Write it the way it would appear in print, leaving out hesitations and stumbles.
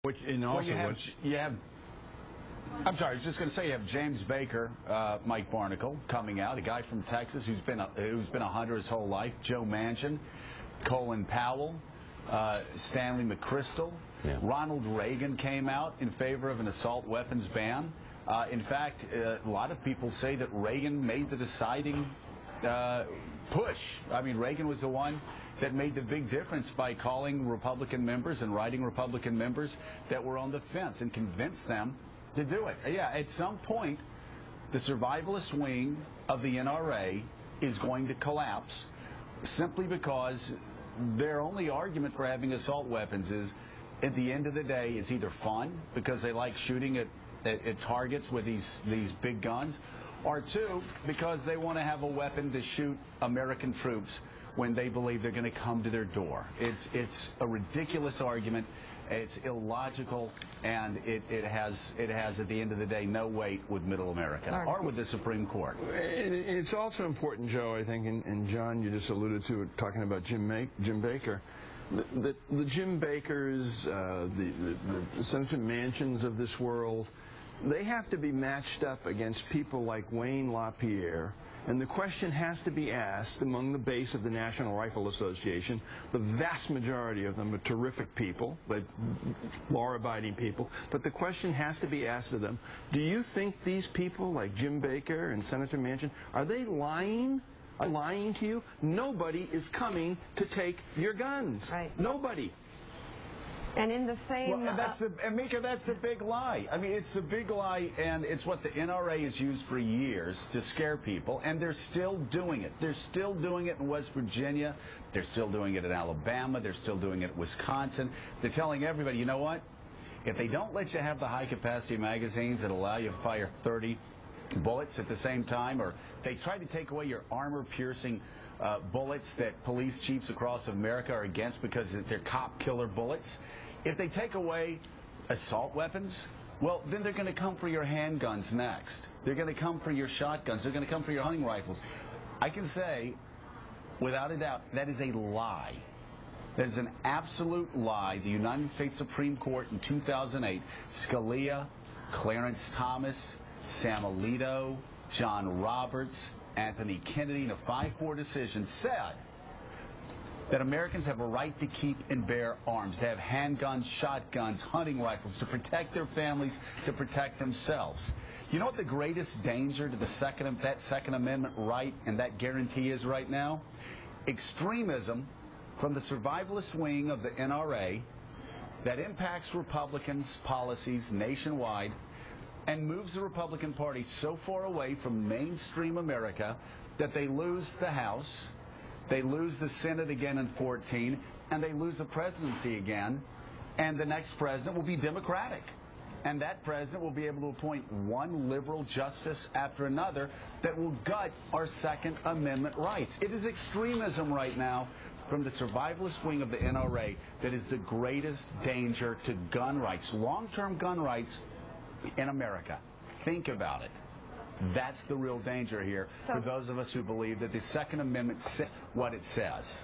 I'm sorry, I was just going to say you have James Baker, Mike Barnacle coming out, a guy from Texas who's been a hunter his whole life, Joe Manchin, Colin Powell, Stanley McChrystal. Yeah. Ronald Reagan came out in favor of an assault weapons ban. In fact, a lot of people say that Reagan made the deciding push. I mean, Reagan was the one that made the big difference by calling Republican members and writing Republican members that were on the fence and convinced them to do it. Yeah, at some point, the survivalist wing of the NRA is going to collapse simply because their only argument for having assault weapons is, at the end of the day, it's either fun because they like shooting at targets with these big guns, or two, because they want to have a weapon to shoot American troops when they believe they're going to come to their door. It's a ridiculous argument. It's illogical, and it has at the end of the day no weight with Middle America or with the Supreme Court. It's also important, Joe, I think, and John, you just alluded to it, talking about Jim Baker. The Jim Bakers, the Senator Manchins of this world, they have to be matched up against people like Wayne LaPierre, and the question has to be asked among the base of the National Rifle Association. The vast majority of them are terrific people, but law-abiding people, but the question has to be asked of them, do you think these people like Jim Baker and Senator Manchin, are they lying? Are lying to you? Nobody is coming to take your guns. Right. Nobody. And in the same... Well, Mika, that's the big lie. I mean, it's the big lie, and it's what the NRA has used for years to scare people, and they're still doing it. They're still doing it in West Virginia. They're still doing it in Alabama. They're still doing it in Wisconsin. They're telling everybody, you know what? If they don't let you have the high-capacity magazines that allow you to fire 30 bullets at the same time, or they try to take away your armor-piercing bullets that police chiefs across America are against because they're cop-killer bullets. If they take away assault weapons, well, then they're going to come for your handguns next. They're going to come for your shotguns. They're going to come for your hunting rifles. I can say, without a doubt, that is a lie. That is an absolute lie. The United States Supreme Court in 2008, Scalia, Clarence Thomas, Sam Alito, John Roberts, Anthony Kennedy, in a 5-4 decision, said that Americans have a right to keep and bear arms, to have handguns, shotguns, hunting rifles, to protect their families, to protect themselves. You know what the greatest danger to that Second Amendment right and that guarantee is right now? Extremism from the survivalist wing of the NRA that impacts Republicans' policies nationwide and moves the Republican Party so far away from mainstream America that they lose the House, they lose the Senate again in 2014, and they lose the presidency again, and the next president will be Democratic. And that president will be able to appoint one liberal justice after another that will gut our Second Amendment rights. It is extremism right now from the survivalist wing of the NRA that is the greatest danger to gun rights, long-term gun rights in America. Think about it. That's the real danger here for those of us who believe that the Second Amendment says what it says.